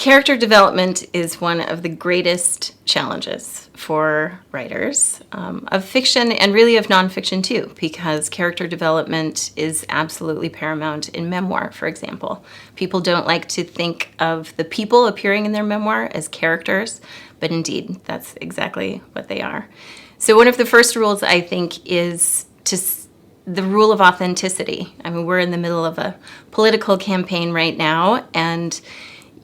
Character development is one of the greatest challenges for writers of fiction and really of nonfiction too, because character development is absolutely paramount in memoir, for example. People don't like to think of the people appearing in their memoir as characters, but indeed, that's exactly what they are. So one of the first rules, I think, is the rule of authenticity. I mean, we're in the middle of a political campaign right now, and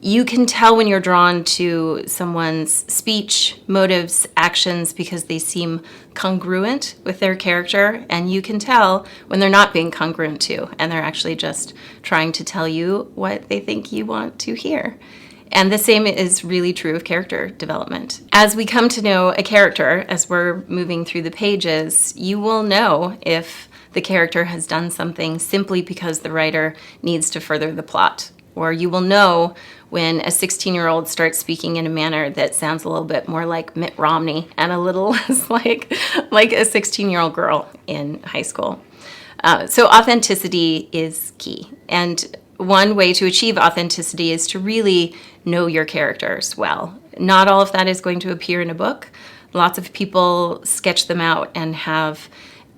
you can tell when you're drawn to someone's speech, motives, actions because they seem congruent with their character, and you can tell when they're not being congruent too, and they're actually just trying to tell you what they think you want to hear. And the same is really true of character development. As we come to know a character, as we're moving through the pages, you will know if the character has done something simply because the writer needs to further the plot. Or you will know when a 16-year-old starts speaking in a manner that sounds a little bit more like Mitt Romney and a little less like a 16-year-old girl in high school. So authenticity is key. And one way to achieve authenticity is to really know your characters well. Not all of that is going to appear in a book. Lots of people sketch them out and have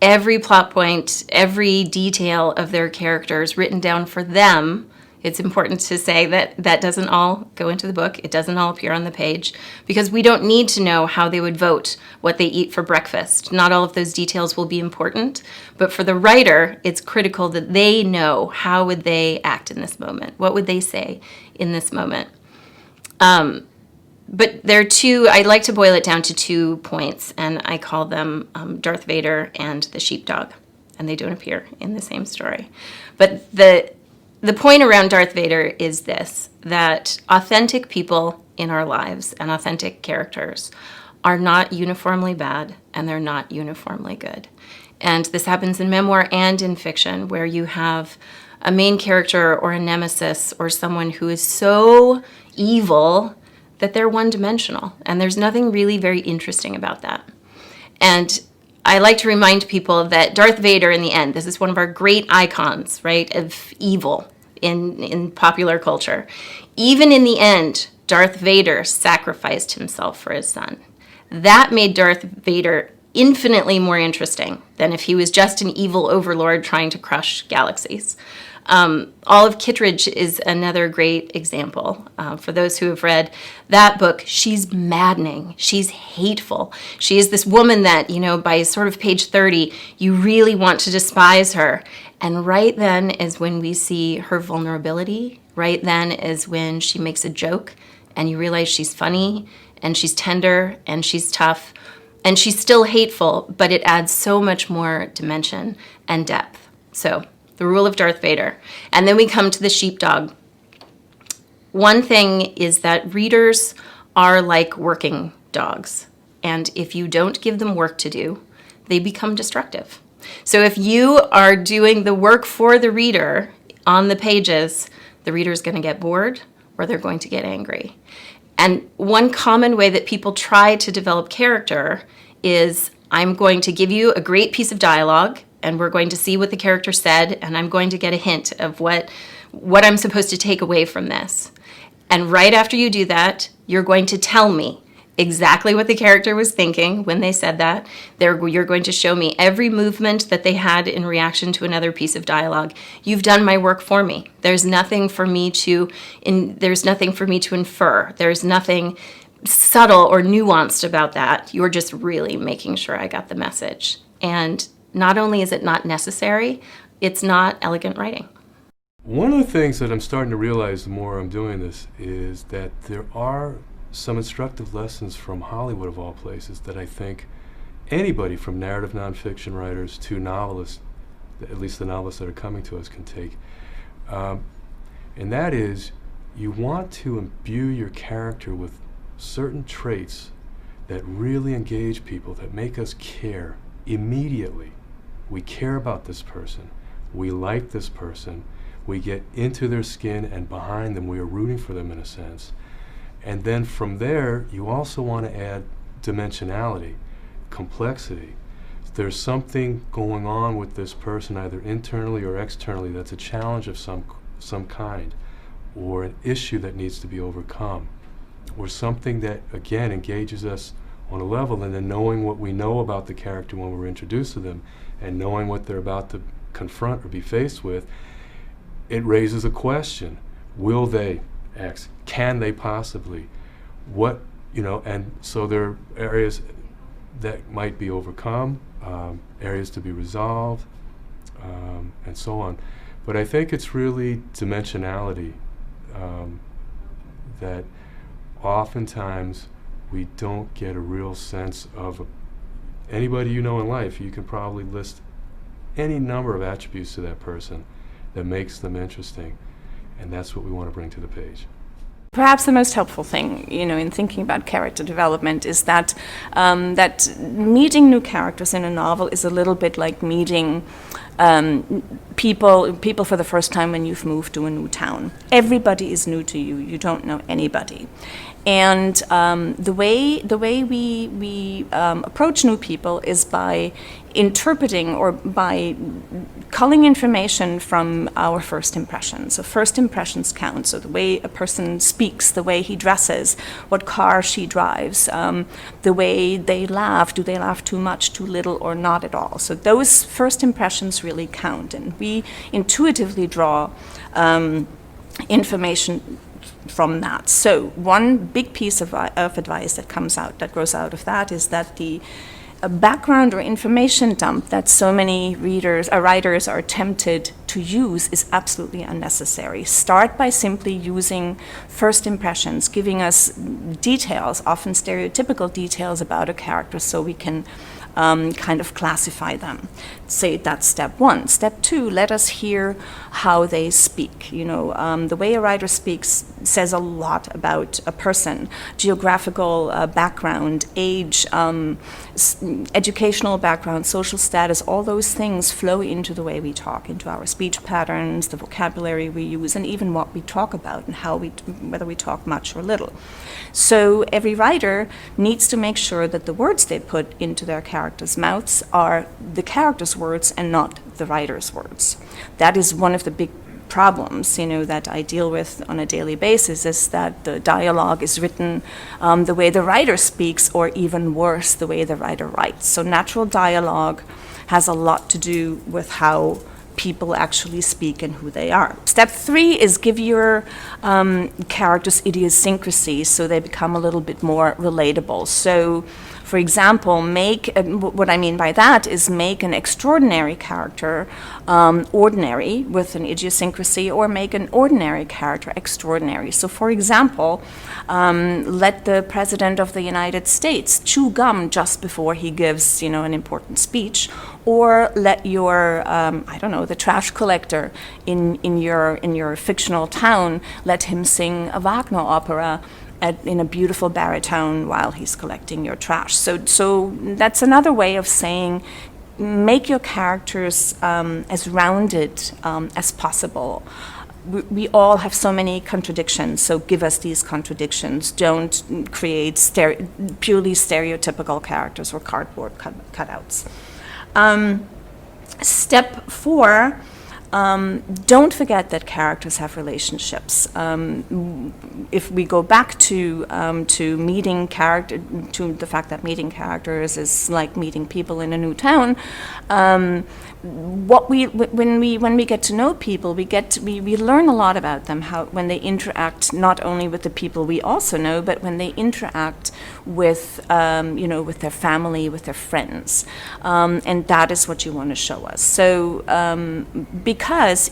every plot point, every detail of their characters written down for them. It's important to say that that doesn't all go into the book. It doesn't all appear on the page because we don't need to know how they would vote, what they eat for breakfast. Not all of those details will be important, but for the writer, it's critical that they know how would they act in this moment. What would they say in this moment? But there are two, I like to boil it down to 2 points, and I call them Darth Vader and the sheepdog, and they don't appear in the same story. But the point around Darth Vader is this, that authentic people in our lives and authentic characters are not uniformly bad and they're not uniformly good. And this happens in memoir and in fiction, where you have a main character or a nemesis or someone who is so evil that they're one-dimensional, and there's nothing really very interesting about that. And I like to remind people that Darth Vader, in the end, this is one of our great icons, right, of evil in popular culture. Even in the end, Darth Vader sacrificed himself for his son. That made Darth Vader infinitely more interesting than if he was just an evil overlord trying to crush galaxies. Olive Kittredge is another great example. For those who have read that book, she's maddening. She's hateful. She is this woman that, by sort of page 30, you really want to despise her. And right then is when we see her vulnerability. Right then is when she makes a joke and you realize she's funny and she's tender and she's tough and she's still hateful, but it adds so much more dimension and depth. So the rule of Darth Vader. And then we come to the sheepdog. One thing is that readers are like working dogs. And if you don't give them work to do, they become destructive. So if you are doing the work for the reader on the pages, the reader's going to get bored or they're going to get angry. And one common way that people try to develop character is, I'm going to give you a great piece of dialogue and we're going to see what the character said, and I'm going to get a hint of what I'm supposed to take away from this. And right after you do that, you're going to tell me exactly what the character was thinking when they said that. You're going to show me every movement that they had in reaction to another piece of dialogue. You've done my work for me. There's nothing for me to infer. There's nothing subtle or nuanced about that. You're just really making sure I got the message. And not only is it not necessary, it's not elegant writing. One of the things that I'm starting to realize the more I'm doing this is that there are some instructive lessons from Hollywood, of all places, that I think anybody from narrative nonfiction writers to novelists, at least the novelists that are coming to us, can take. And that is, you want to imbue your character with certain traits that really engage people, that make us care immediately. We care about this person. We like this person. We get into their skin and behind them. We are rooting for them in a sense. And then from there, you also want to add dimensionality, complexity. There's something going on with this person, either internally or externally, that's a challenge of some kind. or an issue that needs to be overcome, or something that, again, engages us on a level, and then knowing what we know about the character when we're introduced to them and knowing what they're about to confront or be faced with, it raises a question. Will they X? Can they possibly? What, and so there are areas that might be overcome, areas to be resolved, and so on. But I think it's really dimensionality that oftentimes we don't get a real sense of anybody in life. You can probably list any number of attributes to that person that makes them interesting, and that's what we want to bring to the page. Perhaps the most helpful thing, in thinking about character development is that that meeting new characters in a novel is a little bit like meeting people for the first time when you've moved to a new town. Everybody is new to you. You don't know anybody. And the way we approach new people is by interpreting or by culling information from our first impressions. So first impressions count. So the way a person speaks, the way he dresses, what car she drives, the way they laugh. Do they laugh too much, too little, or not at all? So those first impressions really count. And we intuitively draw information from that. So one big piece of advice that grows out of that is that the background or information dump that so many writers are tempted to use is absolutely unnecessary. Start by simply using first impressions, giving us details, often stereotypical details about a character, so we can kind of classify them. Say that's step one. Step two, let us hear how they speak. The way a writer speaks says a lot about a person. Geographical background, age, educational background, social status, all those things flow into the way we talk, into our speech patterns, the vocabulary we use, and even what we talk about and whether we talk much or little. So every writer needs to make sure that the words they put into their characters' mouths are the character's words and not the writer's words. That is one of the big problems, that I deal with on a daily basis, is that the dialogue is written the way the writer speaks, or even worse, the way the writer writes. So natural dialogue has a lot to do with how people actually speak and who they are. Step three is give your characters idiosyncrasies so they become a little bit more relatable. So, for example, what I mean by that is make an extraordinary character ordinary with an idiosyncrasy, or make an ordinary character extraordinary. So, for example, let the President of the United States chew gum just before he gives, an important speech, or let your, the trash collector in your fictional town, let him sing a Wagner opera in a beautiful baritone while he's collecting your trash. So that's another way of saying, make your characters as rounded as possible. We all have so many contradictions, so give us these contradictions. Don't create purely stereotypical characters or cardboard cutouts. Step 4, don't forget that characters have relationships. If we go back to meeting character, to the fact that meeting characters is like meeting people in a new town, when we get to know people, we learn a lot about them, when they interact not only with the people we also know, but when they interact with with their family, with their friends, and that is what you want to show us. So because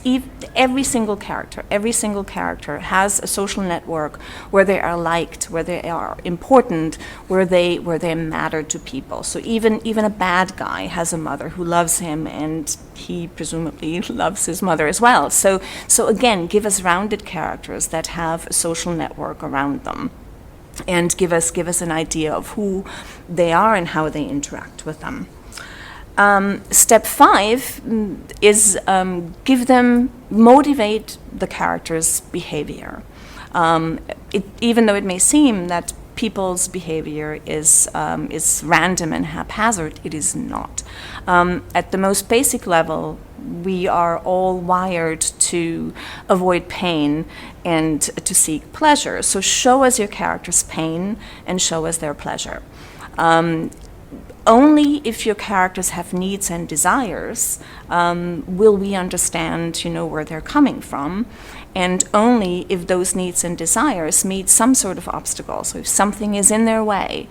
every single character has a social network where they are liked, where they are important, where they matter to people. So even a bad guy has a mother who loves him, and he presumably loves his mother as well. So again, give us rounded characters that have a social network around them, and give us an idea of who they are and how they interact with them. Step 5 is motivate the character's behavior. Even though it may seem that people's behavior is random and haphazard. It is not. At the most basic level, we are all wired to avoid pain and to seek pleasure. So show us your character's pain and show us their pleasure. Only if your characters have needs and desires will we understand, where they're coming from, and only if those needs and desires meet some sort of obstacle. So if something is in their way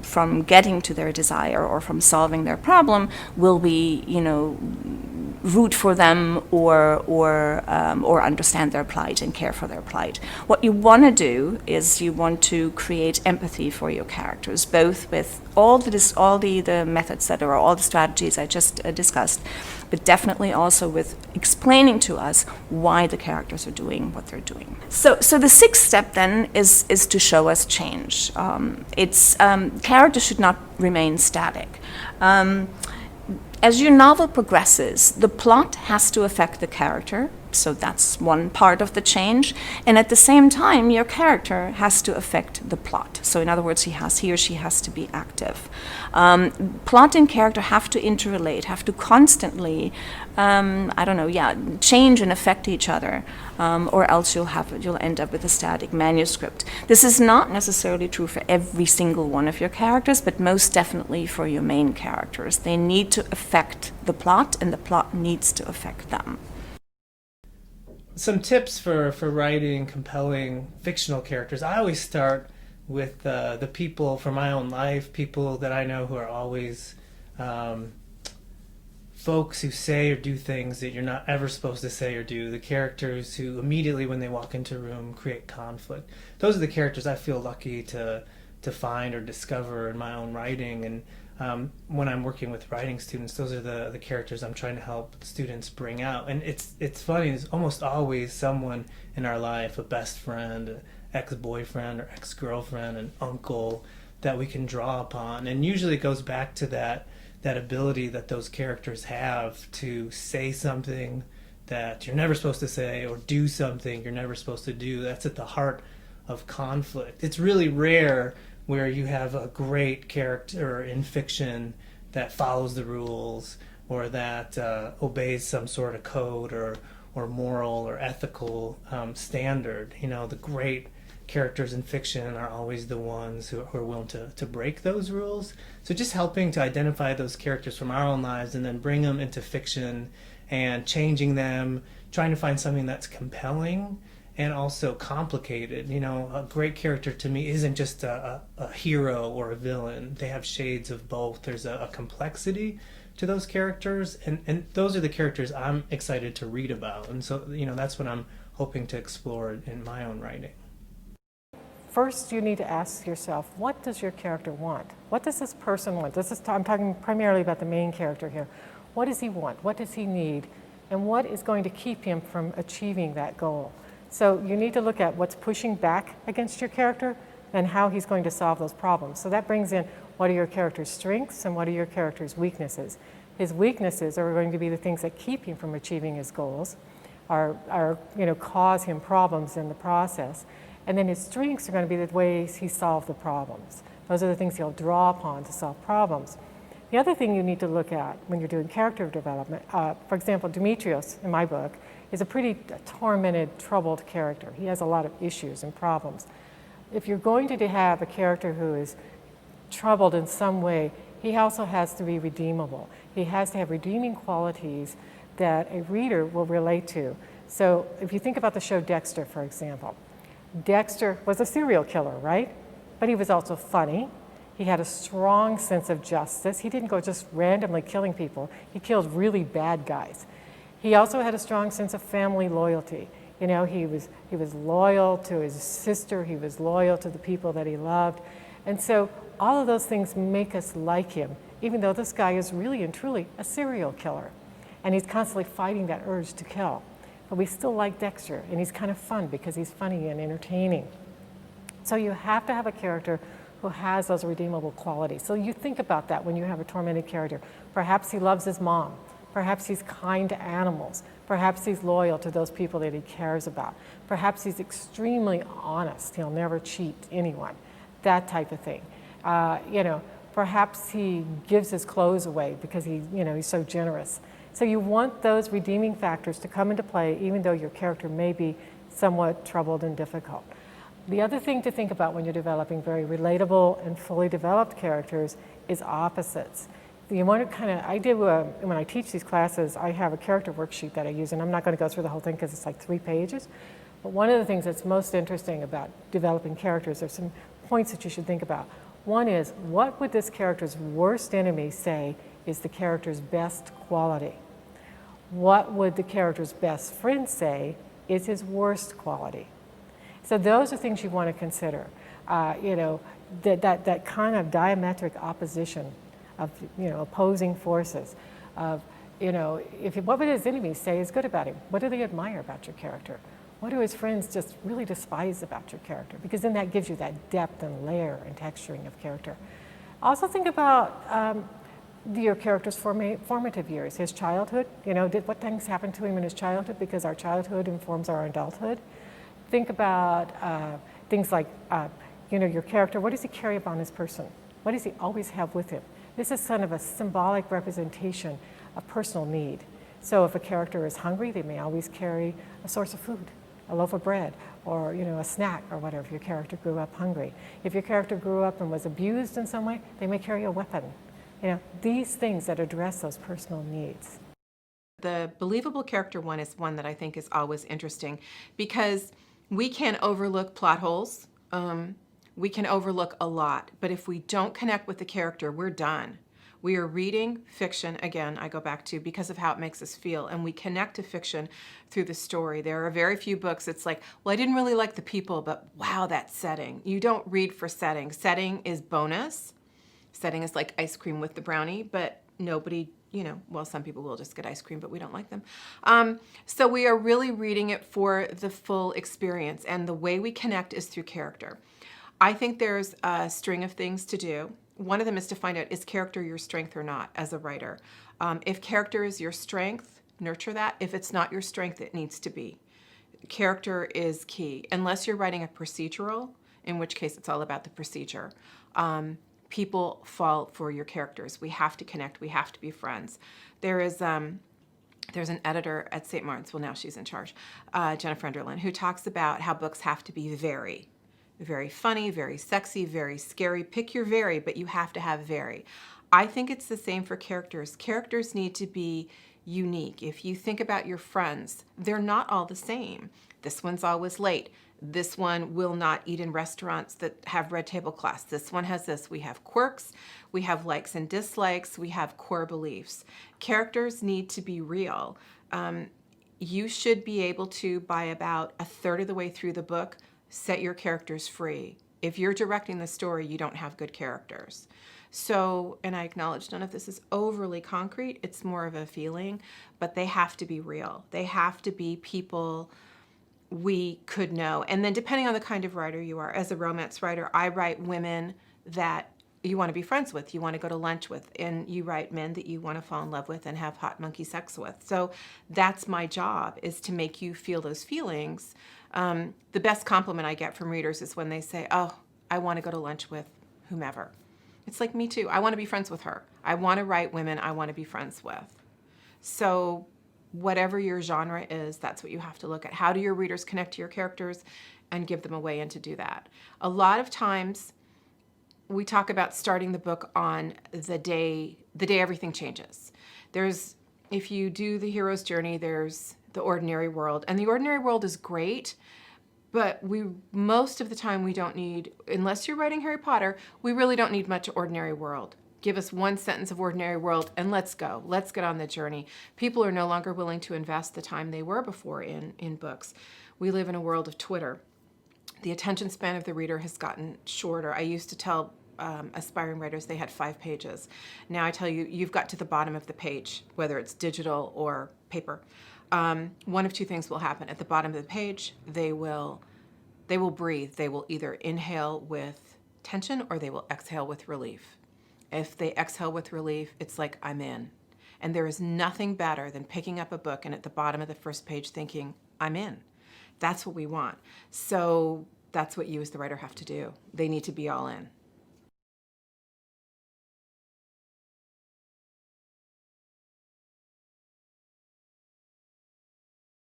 from getting to their desire or from solving their problem, will we, root for them or understand their plight and care for their plight. What you want to do is you want to create empathy for your characters, both with all the methods that are all the strategies I just discussed, but definitely also with explaining to us why the characters are doing what they're doing. So the sixth step then is to show us change. Characters should not remain static. As your novel progresses, the plot has to affect the character, so that's one part of the change, and at the same time, your character has to affect the plot. So in other words, he or she has to be active. Plot and character have to interrelate, have to constantly, change and affect each other, or else you'll end up with a static manuscript. This is not necessarily true for every single one of your characters, but most definitely for your main characters. They need to affect the plot, and the plot needs to affect them. Some tips for writing compelling fictional characters. I always start with the people from my own life, people that I know who are always folks who say or do things that you're not ever supposed to say or do, the characters who immediately when they walk into a room create conflict. Those are the characters I feel lucky to find or discover in my own writing, and when I'm working with writing students, those are the characters I'm trying to help students bring out. And it's funny, there's almost always someone in our life, a best friend, an ex-boyfriend or ex-girlfriend, an uncle that we can draw upon. And usually it goes back to that ability that those characters have to say something that you're never supposed to say or do something you're never supposed to do. That's at the heart of conflict. It's really rare where you have a great character in fiction that follows the rules or that obeys some sort of code or moral or ethical standard. The great characters in fiction are always the ones who are willing to break those rules. So just helping to identify those characters from our own lives and then bring them into fiction and changing them, trying to find something that's compelling and also complicated. A great character to me isn't just a hero or a villain. They have shades of both. There's a complexity to those characters, and those are the characters I'm excited to read about. And so, that's what I'm hoping to explore in my own writing. First, you need to ask yourself, what does your character want? What does this person want? I'm talking primarily about the main character here. What does he want? What does he need? And what is going to keep him from achieving that goal? So you need to look at what's pushing back against your character and how he's going to solve those problems. So that brings in what are your character's strengths and what are your character's weaknesses. His weaknesses are going to be the things that keep him from achieving his goals, cause him problems in the process. And then his strengths are going to be the ways he solves the problems. Those are the things he'll draw upon to solve problems. The other thing you need to look at when you're doing character development, for example, Demetrius in my book is a pretty tormented, troubled character. He has a lot of issues and problems. If you're going to have a character who is troubled in some way, he also has to be redeemable. He has to have redeeming qualities that a reader will relate to. So if you think about the show Dexter, for example, Dexter was a serial killer, right? But he was also funny. He had a strong sense of justice. He didn't go just randomly killing people. He killed really bad guys. He also had a strong sense of family loyalty. He was loyal to his sister. He was loyal to the people that he loved. And so all of those things make us like him, even though this guy is really and truly a serial killer. And he's constantly fighting that urge to kill. But we still like Dexter, and he's kind of fun because he's funny and entertaining. So you have to have a character who has those redeemable qualities. So you think about that when you have a tormented character. Perhaps he loves his mom. Perhaps he's kind to animals. Perhaps he's loyal to those people that he cares about. Perhaps he's extremely honest. He'll never cheat anyone. that type of thing. You know, perhaps he gives his clothes away because he's so generous. So you want those redeeming factors to come into play, even though your character may be somewhat troubled and difficult. The other thing to think about when you're developing very relatable and fully developed characters is opposites. You want to when I teach these classes, I have a character worksheet that I use, and I'm not going to go through the whole thing because it's like 3 pages. But one of the things that's most interesting about developing characters, there's some points that you should think about. One is, what would this character's worst enemy say is the character's best quality? What would the character's best friend say is his worst quality? So those are things you want to consider. That kind of diametric opposition of opposing forces. What would his enemies say is good about him? What do they admire about your character? What do his friends just really despise about your character? Because then that gives you that depth and layer and texturing of character. Also think about your character's formative years, his childhood. What things happened to him in his childhood, because our childhood informs our adulthood. Think about things like, your character, what does he carry about his person? What does he always have with him? This is kind of a symbolic representation of personal need. So if a character is hungry, they may always carry a source of food, a loaf of bread, or a snack, or whatever, if your character grew up hungry. If your character grew up and was abused in some way, they may carry a weapon. These things that address those personal needs. The believable character one is one that I think is always interesting, because we can overlook plot holes. We can overlook a lot, but if we don't connect with the character, we're done. We are reading fiction, again, I go back to because of how it makes us feel, and we connect to fiction through the story. There are very few books, it's like, well, I didn't really like the people, but wow, that setting. You don't read for setting. Setting is bonus. Setting is like ice cream with the brownie, but nobody, some people will just get ice cream, but we don't like them. So we are really reading it for the full experience, and the way we connect is through character. I think there's a string of things to do. One of them is to find out, is character your strength or not as a writer? If character is your strength, nurture that. If it's not your strength, it needs to be. Character is key. Unless you're writing a procedural, in which case it's all about the procedure. People fall for your characters. We have to connect. We have to be friends. There's an editor at St. Martin's, well, now she's in charge, Jennifer Enderlin, who talks about how books have to be very funny, very sexy, very scary. Pick your very, but you have to have very. I think it's the same for characters. Characters need to be unique. If you think about your friends, they're not all the same. This one's always late. This one will not eat in restaurants that have red tablecloths. This one has this. We have quirks, we have likes and dislikes, we have core beliefs. Characters need to be real. You should be able to, by about a third of the way through the book, set your characters free. If you're directing the story, you don't have good characters. So, and I acknowledge none of this is overly concrete, it's more of a feeling, but they have to be real. They have to be people we could know. And then depending on the kind of writer you are, as a romance writer, I write women that you want to be friends with, you want to go to lunch with, and you write men that you want to fall in love with and have hot monkey sex with. So that's my job, is to make you feel those feelings. The best compliment I get from readers is when they say, oh, I want to go to lunch with whomever. It's like, me too. I want to be friends with her. I want to write women I want to be friends with. So whatever your genre is, that's what you have to look at. How do your readers connect to your characters, and give them a way in to do that? A lot of times we talk about starting the book on the day everything changes. If you do the hero's journey, there's the ordinary world, and the ordinary world is great, but most of the time we don't need, unless you're writing Harry Potter, we really don't need much ordinary world. Give us one sentence of ordinary world and let's go. Let's get on the journey. People are no longer willing to invest the time they were before in books. We live in a world of Twitter. The attention span of the reader has gotten shorter. I used to tell aspiring writers they had 5 pages. Now I tell you, you've got to the bottom of the page, whether it's digital or paper. One of two things will happen. At the bottom of the page, they will breathe. They will either inhale with tension or they will exhale with relief. If they exhale with relief, it's like, I'm in. And there is nothing better than picking up a book and at the bottom of the first page thinking, I'm in. That's what we want. So that's what you as the writer have to do. They need to be all in.